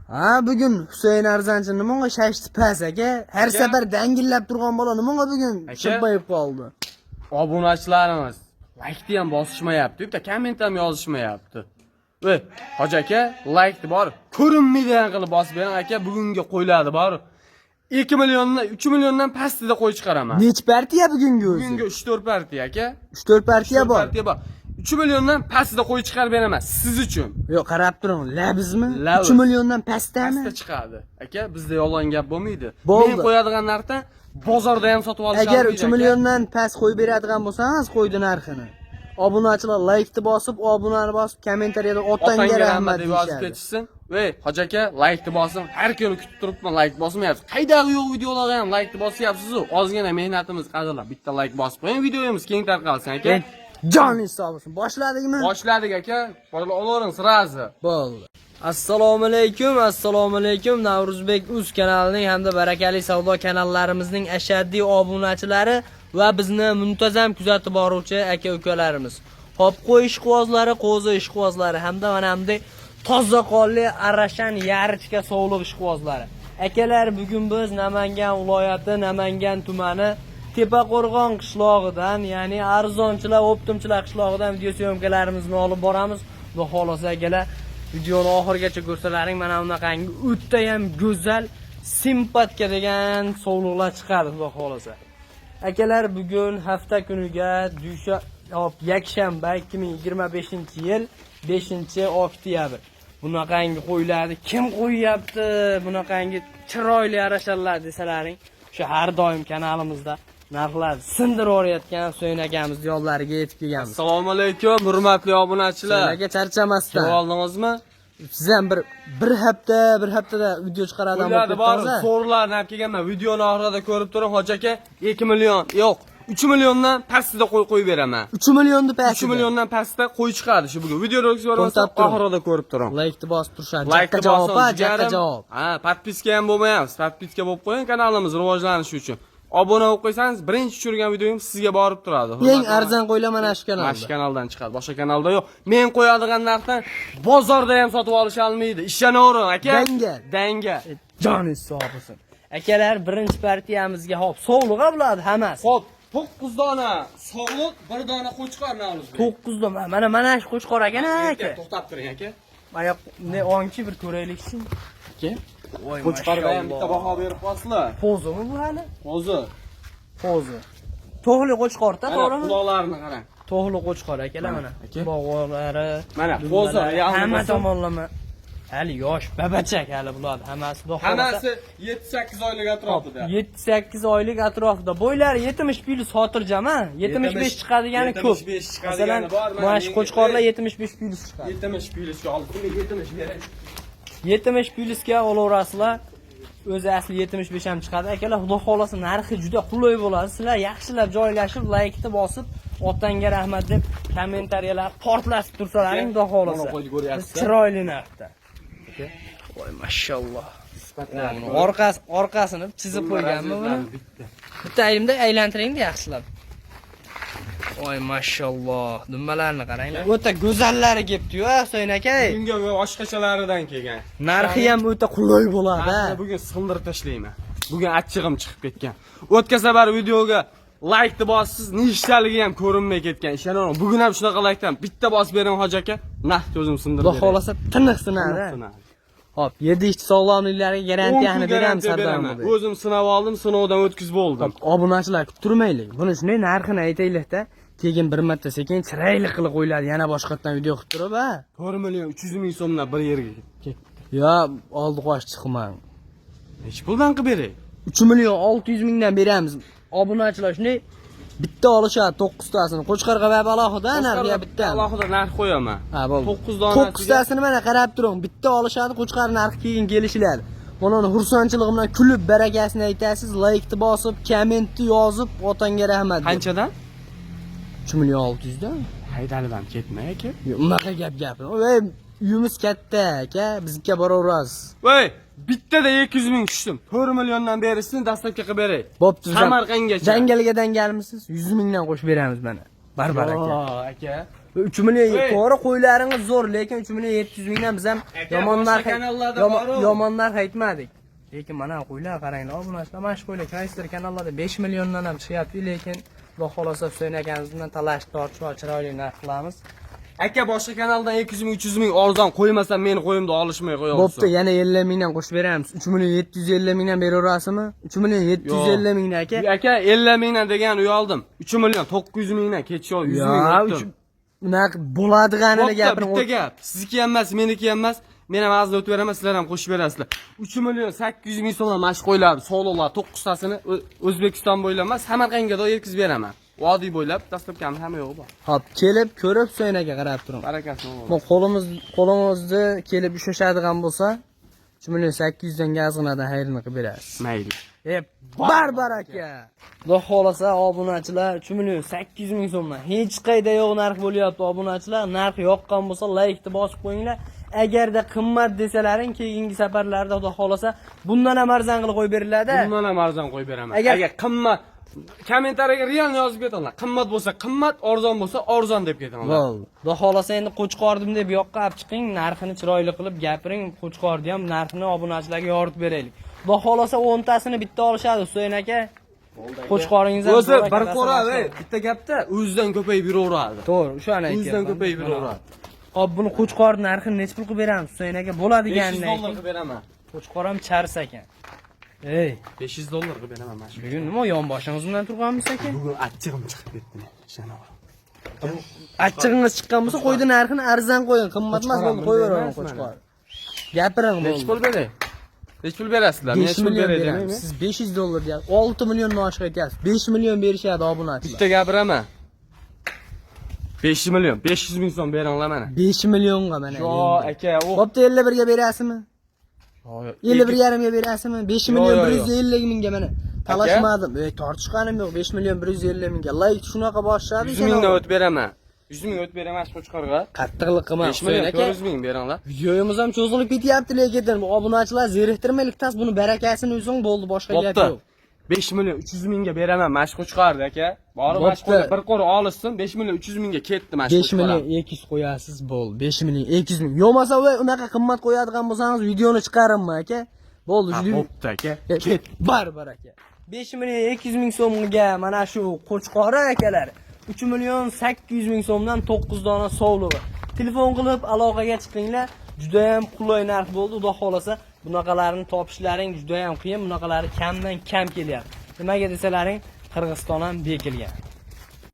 Ha, bugun Husayn Arzanchi nimaga shashti pas aka? Har safar dangillab turgan bola nimaga bugun shilpayib qoldi? Obunachilarimiz like ham bosishmayapti, bitta komment ham yozishmayapti. Voy, Hoji aka, like bor. Ko'rinmaydigan qilib bosib bering aka, bugunga qo'yiladi bor. 2 milliondan 3 milliondan pastida qo'y chiqaraman. Nech partiya bugungi o'zi? Bugunga 3-4 partiya aka. 3-4 partiya bor. 3 milliondan pastida qo'y chiqarib beraman siz uchun. Yo'q, qarab turing, labizmi? 3 milliondan pastdami? Pastda chiqadi. Aka, bizda yolg'on gap bo'lmaydi. Men Bo'ldi. qo'yadigan narxdan bozorda ham sotib olishadi. Agar 3 milliondan past qo'yib beradigan bo'lsangiz, qo'ydi narxini. Obunachilar like bosib, obunani bosib, kommentariyada otangga rahmat deb yozib ketishsin. Voy, Hoji aka, like bosim. Har kuni kutib turibman, like bosmayapsiz. Qaydagi yo'q videolarga ham like bosyapsiz-ku. Ozgina mehnatimiz qadrlab, bitta like bosib qo'ying, videomiz keng tarqalsin aka. Joningiz sog' bo'lsin. Boshladikmi? Boshladik aka. Olavering sirazi. Bo'ldi. Assalomu alaykum. Navruzbek.uz kanalining hamda barakali savdo kanallarimizning ashaddiy obunachilari va bizni muntazam kuzatib boruvchi aka-ukalarimiz. Hop qo'y ishqibozlari, qo'zi ishqibozlari hamda mana bunday toza qonli arashan yarichka sovliq ishqibozlari. Akalar, bugun biz Namangan viloyati, Namangan tumani Tepaqo'rg'on qishlog'idan, ya'ni arzonchilar, optimchilar qishlog'idan video syomkalarimizni olib boramiz. Xudo xolasa akalar, videoni oxirigacha ko'rsalaring, mana bunaqangi o'ta ham go'zal, simpatka degan sovliqlar chiqadi xudo xolasa. Akalar, bugun hafta kuniga yakshanba 2025-yil 5-oktyabr. Bunaqangi qo'ylarni kim qo'yyapti? Bunaqangi chiroyli arashalar desalaring, o'sha har doim kanalimizda narxlar sindirib o'rayotgan Husayn akamiz yo'llariga yetib kelganmiz. Assalomu alaykum, hurmatli obunachilar. Sizlarga charchamasdan. Kelib oldingizmi? Siz ham bir haftada video chiqaradigan bo'lib ketdingiz. So'rlarni olib kelganman. Videoni oxirida ko'rib turing, Hoji aka, 2 million, yo'q, 3 milliondan pastida qo'yib beraman. 3 millionni pastida. 3 milliondan pastida qo'y chiqadi shu bugun. Videoni ko'rsangiz oxirida ko'rib turing. Like bosib turishadi. Like Jakka javob. Ha, podpiska ham bo'lmayapsiz. Podpiska bo'lib qo'ying, kanalimiz rivojlanishi uchun. Obuna bo'lib qo'ysangiz, birinchi tushirgan videoyim sizga borib turadi. Eng arzon qo'ylar mana shu kanalda. Mana shu kanaldan chiqadi, boshqa kanalda yo'q. Men qo'yadigan narxdan bozorda ham sotib olish olmaydi. Ishonavering aka. Danga. Joningiz sog' bo'lsin. Akalar, birinchi partiyamizga hop sovliqqa bo'ladi hammasi. Hop, 9 dona sog'liq, 1 dona qo'chqor navuz. 9 dona. Mana shu qo'chqor ekan aka. To'xtab turing aka. Mana ne onchi bir ko'rayliksin. Aka. Qo'chqorga ham bitta baho berib qo'ysizlar. Pozimi bu hali? Pozi. To'g'ri qo'chqorda, to'g'rimi? Quloqlarini qarang. To'g'ri qo'chqor akalar mana. Bog'lari, mana pozi, hamma tomonlama. Hali yosh, babachak hali bular hammasi. Hammasi 7-8 oylik atrofida. 7-8 oylik atrofida. Bo'ylari 70 plyus xotirjam, ha? 75 chiqadigani ko'p. 75 chiqadigani bor. Mana shu qo'chqorlar 75 plyus chiqadi. 70 plyusga olib, 70 bering. 70 plyusga olaverasizlar. O'zi asli 75 ham chiqadi. Akalar, xudo xolasa narxi juda qulay bo'ladi. Sizlar yaxshilab joylashib, like-ni bosib, otangga rahmat deb kommentariyalar portlatib tursalaring, xudo xolasa. Chiroyli narxda. Voy, mashalloh. Orqasini chizib qo'yganmi buni? Bitta aylantiring-da yaxshilab. Voy, mashalloh. Dumbalarni qaranglar. O'ta go'zallari kelibdi-yu, Husayn aka. Bunga boshqachalaridan kelgan. Narxi ham o'ta qulay bo'ladi. Bugun sindirib tashlayman. Bugun achchig'im chiqib ketgan. O'tgan safar videoga like bossiz, nechtaligi ham ko'rinmay ketgan. Ishonavering, bugun ham shunaqa like-dan bitta bosib bering Hoji aka. Nah, ko'zim sindirib. Xudo xolasa tiniq sinadi. Hop, 7 sog'lomliklarga garantiyani beramiz sardorimiz. O'zim sinab oldim, sinovdan o'tkazib oldim. Obunachilar kuttirmaylik. Buni shunday narxini aytaylik-da. Keyin bir marta sekin chiroyli qilib qo'yiladi. Yana boshqatdan video qilib turib, ha? 4 million 300 ming so'mdan bir yerga ketdi. Yo, oldi qo'sh chiqmang. Hech puldan qilib beray. 3 million 600 mingdan beramiz. Obunachilar shunday bitta olishadi 9 tasini. Qo'chqorga va alohida narxiga bitta. Alohida narx qo'yaman. Ha, bo'ldi. 9 donasi. 9 tasini mana qarab turing. Bitta olishadi, qo'chqor narxi keyin kelishiladi. Mana xursandchiligim bilan kulib barakasini aytasiz, like-ni bosib, kommentni yozib, otangga rahmat. Qanchadan? 3 million 600 dan. Haydalibam ketmay aka. Unaqa gapirma. Voy, uyimiz katta aka, bizga boraverasiz. Voy, bittada 200 ming tushdim. 4 milliondan berishsin, dastlabki qilib beray. Bo'pti. Samarqandgacha. Jangalga dangalmisiz? 100 mingdan qo'shib beramiz mana. Barbar aka. Aka, 3 million Hey. to'g'ri qo'ylaringiz zo'r, lekin 3 million 700 mingdan biz ham yomonlar boshqa kanallarda bor-u. yomonlar aytmadik. Lekin mana qo'ylar qaranglar, obunachilar mana shu qo'ylar Chrysler kanallarda 5 milliondan ham chiqyapti, lekin Xudo xolosa Husayn akamiz bilan talash tortish va chiroyli narx qilamiz. Aka boshqa kanaldan 200 ming 300 ming arzon qo'ymasam meni qo'yimda olishmay qo'yasiz. Bo'pti, yana 50 mingdan qo'shib beramiz. 3 million 750 mingdan beraverasizmi? 3 million 750 mingdan aka. Aka 50 mingdan degan uy oldim. 3 million 900 mingdan ketishib 100 ming o'tdim. Unaqa bo'ladiganini gapiring. Bitta gap. Sizniki ham emas, meniki ham emas. Men ham azli o'tib beraman, sizlar ham qo'shib berasizlar. 3 million 800 ming so'mdan mashq qo'yiladi. Sog'liqlar 9 tasini O'zbekiston bo'ylab emas, Samarqandga da yetkazib beraman. Vodiy bo'ylab dastlabki hamma yo'q bor. Hop, kelib ko'rib Husayn aka qarab turing. Barakasi bo'lsin. Bu qo'limizni kelib ushlashadigan bo'lsa, 3 million 800 dan gazg'inadan xayrini qilib berasiz. Mayli. Barbar aka. Xudo xolasa obunachilar 3 million 800 ming so'mdan hech qayda yo'q narx bo'lyapti obunachilar. Narx yoqqan bo'lsa like-ni bosib qo'yinglar. Agarda qimmat desalaring keyingi safarlarda Xudo xolasa bundan ham arzon qilib qo'yib beriladi. Bundan ham arzon qo'yib beraman. Agar qimmat kommentariyaga realni yozib ketaman. Qimmat bo'lsa qimmat, arzon bo'lsa arzon deb ketaman. Bo'ldi. Xudo xolasa endi qo'chqordim deb yoqqa olib chiqing, narxini chiroyli qilib gapiring. Qo'chqorni ham narxini obunachilarga yoritib beraylik. Xudo xolasa 10 tasini bitta olishadi Husayn aka. Qo'chqoringiz ham o'zi bir qora, bitta gapda o'zidan ko'payib yuraveradi. To'g'ri, o'shani aytyapman. O'zidan ko'payib yuraveradi. Hop, buni qo'chqor narxini necha pul qilib beramiz Husayn aka? Bo'ladiganini 500 dollar ayting. qilib beraman. Qo'chqor ham chars ekan. Ey, 500 dollar qilib beraman mana shu. bugun nima yonboshingiz bilan turganmiz aka? Bugun achchig'im chiqib ketdi. Shanavar. Achchig'ingiz chiqqan bo'lsa, qo'ydi narxini arzon qo'ying, qimmat emas bo'ldi, qo'yavering qo'chqor. Gapiring Nech bo'ldi. pul beray? Nech pul berasizlar? 5 million beramiz. Siz 500 dollar deyapsiz. 6 milliondan oshiq aytyapsiz. 5 million berishadi obunachilar. Bitta gapiraman. 5 million, 500 ming so'm beringlar mana. 5 millionga mana. Yo, aka, o. Bo'pti, 51 ga berasizmi? 51,5 ga berasizmi? 5 million 150 mingga mana. Talashmadim. Tortishganim yo'q. 5 million 150 mingga. Like shunaqa boshladi. 100 mingdan o'tib beraman. 100 ming o'tib beraman qo'chqorga. Qattiqlik qilma. 5 million 400 ming beringlar. Videomiz ham cho'zilib ketyapti, lekin bu obunachilar zeriktirmaylik, tas buni barakasini o'zing bo'ldi, boshqa gap yo'q. 5 million 300 mingga beraman mashq chiqardi aka. Borib mashq bir qo'ri olishsin, 5 million 300 mingga ketdi mashq. 5 million 200 qo'yasiz bo'ldi. 5 million 200 ming. Yo'masa unaqa qimmat qo'yadigan bo'lsangiz videoni chiqarinma aka. Bo'ldi, bo'pti aka. Ket, barbar aka. 5 million 200 ming so'mga mana shu qo'chqori akalar 3 million 800 ming so'mdan 9 dona sovlig'i. Telefon qilib aloqaga chiqinglar. Juda ham qulay narx bo'ldi. Xudo xolasa bunaqalarini topishlaring juda ham qiyin, bunaqalari kamdan kam kelyapti. Nimaga desalaring, Qirg'iziston ham bekilgan.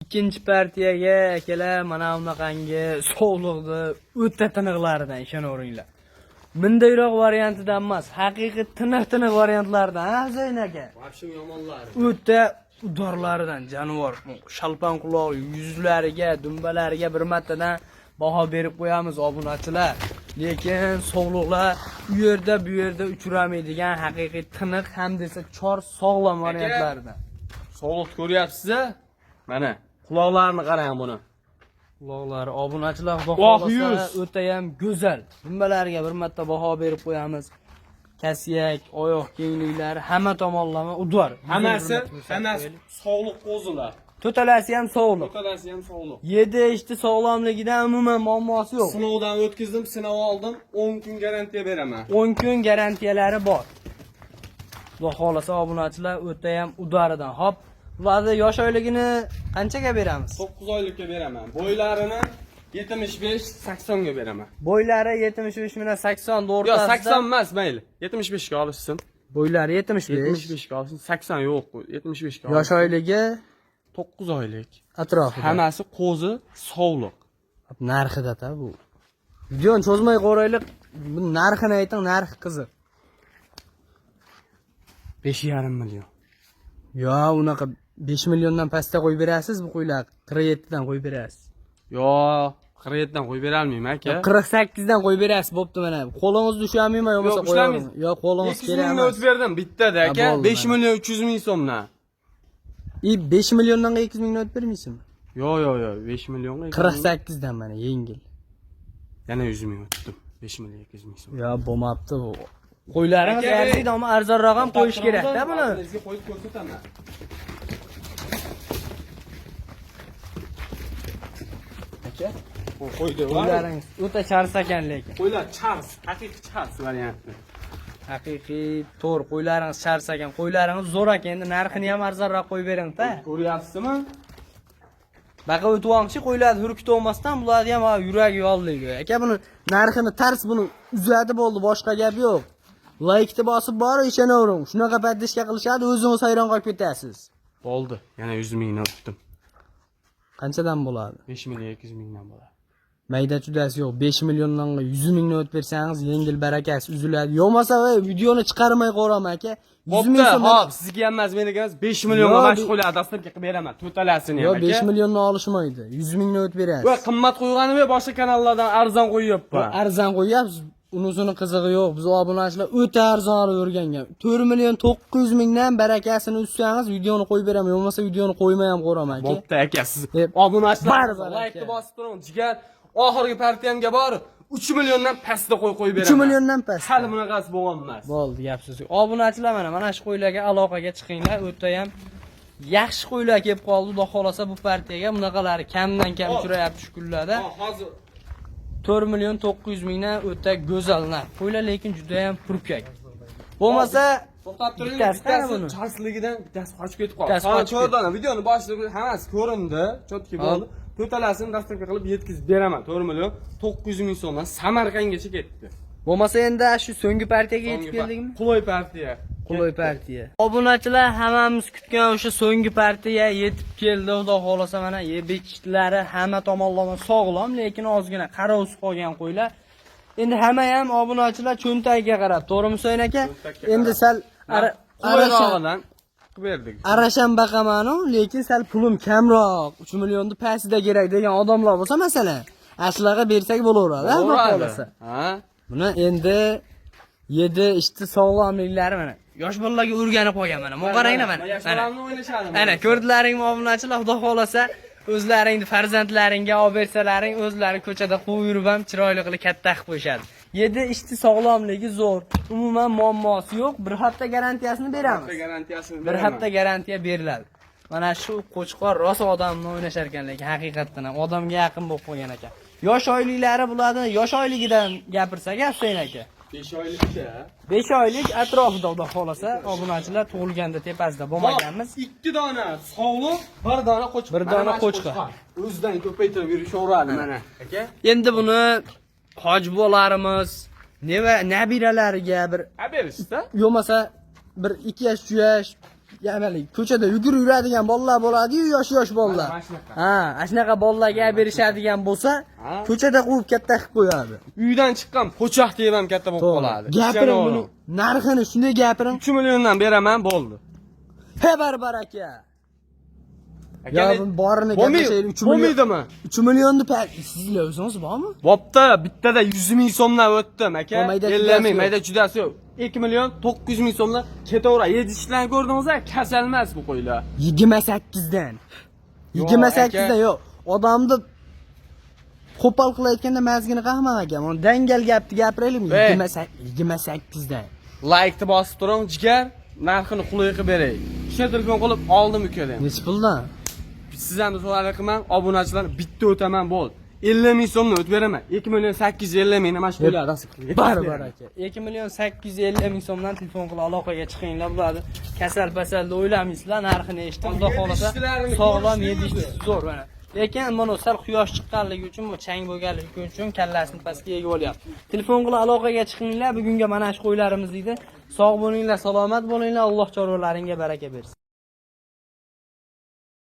Ikkinchi partiyaga akalar mana bunaqangi sovliqni o'ta tiniqlaridan ishonaveringlar. Bundayroq variantidan emas, haqiqiy tiniq variantlardan, ha Husayn aka. Vobshe yomonlari. O'ta udorlaridan jonivor, shalpan quloq yuzlariga, dumbalariga bir martadan baho berib qo'yamiz obunachilar. Lekin sog'liqlar u yerda bu yerda uchramaydigan haqiqiy tiniq ham desa chor sog'lom variantlaridan. Sog'liq ko'ryapsiz-a? Mana quloqlarini qarang buni. Quloqlari obunachilar baholasa o'ta ham go'zal. Dumbalariga bir marta baho berib qo'yamiz. Kasiyak, oyoq kengliklari hamma tomonlama udor. Hammasi sog'liq qo'zilar. To'talasi ham sog'liq. To'talasi ham sog'liq. Yedi ishti sog'lomligidan umuman muammosi yo'q. Sinovdan o'tkazdim, sinov oldim, 10 kun garantiya beraman. 10 kun garantiyalari bor. Xudo xolasa obunachilar o'ta ham udaridan. Hop, ularni yosh oyligini qanchaga beramiz? 9 oylikka beraman. Bo'ylarini 75-80 ga beraman. Bo'ylari 75 bilan 80 o'rtasida. Yo'q, 80 emas, mayli. 75 ga olishsin. Bo'ylari 75. 75 ga olsin, 80 yo'q, 75 ga. Yosh oyligi 9 oylik. atrofida. Hammasi qo'zi, sog'liq. Narxida-ta bu. Videoni cho'zmay qo'raylik. Bu narxini ayting, narxi qiziq. 5,5 million. Yo, unaqa 5 milliondan pastga qo'yib berasiz bu qo'ylar. 47 dan qo'yib berasiz. Yo'q, 47 dan qo'yib bera olmayman aka. 48 dan qo'yib berasiz, bo'pti mana. Qo'lingizni ushlamayman, yo'qsa qo'yavering. Yo'q, qo'lingiz kerak emas. 200 mingni o'tib berdim bittada aka. 5 million 300 ming so'mdan. 5 milliondan 200 mingni o'tib bermaysizmi? Yo'q, 5 millionga 48 dan mana yengil. Yana 100 ming o'tdim. 5 million 200 ming so'm. Yo, bo'lmabdi bu. Qo'ylaringiz arziydi, ammo arzonroq ham qo'yish kerak-da buni. Sizga qo'yib ko'rsataman. Aka, Qo'ydi. Qo'ylaringiz o'ta chars ekan lekin. Qo'ylar chars, haqiqiy chars varianti. Haqiqiy to'g'ri, qo'ylaringiz chars ekan. Qo'ylaringiz zo'r ekan. Endi narxini ham arzonroq qo'yib bering-da. Ko'ryapsizmi? Baqa o'tvoqchi qo'ylarni hurkit olmasdan bularni ham yuragi yollaydi. Aka buni narxini tars buni uzadi bo'ldi, boshqa gap yo'q. Laykni bosib bor, ishonavering. Shunaqa paddishga qilishadi, o'zingiz hayron qolib ketasiz. Bo'ldi. Yana 100 mingdan o'tdim. Qanchadan bo'ladi? 5 million 200 mingdan bo'ladi. Mayda chudasi yo'q. 5 milliondan 100 mingni o'tib bersangiz, yengil barakasi uziladi. Yo'masa videoni chiqarmay qo'raman aka. 100 ming so'm. Hop, sizga ham emas, meniga emas, 5 millionga mashg'ulot dasturga qilib beraman. To'talasini ham Yo'q, aka. 5 millionni olishmaydi. 100 mingni o'tib berasiz. Va qimmat qo'yganim boshqa kanallardan arzon qo'yyapman. Arzon qo'yapsiz. Unisini qizig'i yo'q. Biz obunachilar o'ta arzon olib o'rgangan. 4 million 900 mingdan barakasini uzsangiz, videoni qo'yib beraman. Bo'lmasa videoni qo'ymay ham qo'raman aka. Bo'pti aka, siz obunachilar like bosib turing. Jigar oxirgi partiyamga borib 3 milliondan pastda qo'yib beraman. 3 milliondan past. Hali bunaqasi bo'lmas. Bo'ldi, gapsiz. Obunachilar mana shu qo'ylarga aloqaga chiqinglar. O'ta ham yaxshi qo'ylar kelib qoldi. Xudo xolasa bu partiyaga bunaqalari kamdan kam uchrayapti shu kunlarda. Hozir 4 million 900 mingdan o'ta go'zal narx. Qo'ylar lekin juda ham purkak. Bo'lmasa to'xtab turing, bittasi buni. charsligidan bittasi qochib ketib qoldi. Bittasi qochib ketdi. To'rdana videoni boshida hammasi ko'rindi, chotki bo'ldi. To'talasini dasturga qilib yetkazib beraman. 4 million 900 ming so'mdan Samarqandgacha ketdi. Bo'lmasa endi shu so'nggi partiyaga yetib keldikmi? Qulay partiya. Qulay partiya. Obunachilar hammamiz kutgan o'sha so'nggi partiya yetib keldi. Xudo xolasa mana yebiklari hamma tomonlama sog'lom, lekin ozgina qarovsiz qolgan qo'ylar. Endi hamma ham obunachilar cho'ntagiga qarab, to'g'rimi So'yin aka? Endi sal Qulayroqdan qilib berdik. arasham baqamanu, lekin sal pulim kamroq, 3 millionni pastida kerak degan odamlar bo'lsa, masalan, ashlaga bersak bo'laveradi, xudo xolasa. Ha? Buni endi yedi ishti sog'lomliklari mana. Yosh bolalarga o'rganib qo'ygan mana. Qaranglar mana. Yoshlarni o'ynashadi. Ana ko'rdilaringmi obunachilar, xudo xolasa o'zlaringni farzandlaringga olib bersalaring, o'zlari ko'chada quvib yurib ham chiroyli qilib katta qilib qo'yishadi. Yedi ishti sog'lomligi zo'r. Umuman muammosi yo'q. Bir hafta garantiyasini beramiz. Bir hafta garantiya beriladi. Mana shu qo'chqor rosa odamni o'ynashar ekan, lekin haqiqatdan ham odamga yaqin bo'lib qolgan ekan. Yosh oyliklari bo'ladi, yosh oyligidan gapirsak, Husayn aka. 5 oylikcha. 5 oylik atrofida xudo xolasa obunachilar tug'ilganda tepasida bo'lmaganmiz. 2 dona sog'liq, 1 dona qo'chqor. 1 dona qo'chqor. O'zidan ko'paytirib yurishaveradi mana. Aka. Endi buni hojbolarimiz, nabiralariga bir berishda. yo'masa bir 2 yosh, 3 yosh, ya'ni ko'chada yugurib yuradigan bolalar bo'ladi-yu, yosh bolalar. Ha, shunaqa bolalarga berishadigan bo'lsa, ko'chada quvib katta qilib qo'yadi. Uydan chiqqan po'choq deb ham katta bo'lib qoladi. Gapiring buni, narxini shunday gapiring. 3 milliondan beraman, bo'ldi. He baraka. Ya borini gapirishaylik 3 million. Bo'lmaydimi? 3 millionni sizlar o'zingiz bormi? Bo'pti, bittada 100 ming so'mdan o'tdim aka. Mayda 50 ming, mayda chudasi yo'q. 2 million 900 ming so'mdan ketaveradi. Yedishlarni ko'rdingiz-a? Kasal emas bu qo'ylar. 28dan. 28dan yo'q. Odamni qo'pol qilayotganda mazgini qahman aka. Mana dangal gapni gapiraylikmi? 28dan. Like'ni bosib turing, jigar. Narxini qulay qilib beray. Kishi telefon qilib oldim ukadan. Nech puldan? Sizlarni so'rab qilman, obunachilar bitta o'taman bo'ldi. 50 ming so'mni o'tib beraman. 2 million 850 mingni mashg'ulot dasib qilgan. Baribir aka. 2 million 850 ming so'mdan telefon qilib aloqaga chiqinglar bo'ladi. Kasal-pasalda o'ylamaysizlar, narxini eshitib, xudo xolasa sog'lom yedish zo'r mana. Lekin mana sal quyosh chiqqanligi uchun, bu chang bo'lganligi uchun kallasini pastga yegib olyapti. Telefon qilib aloqaga chiqinglar, bugunga mana shu qo'ylarimiz edi. Sog' bo'linglar, salomat bo'linglar, Alloh chorvalaringga baraka bersin.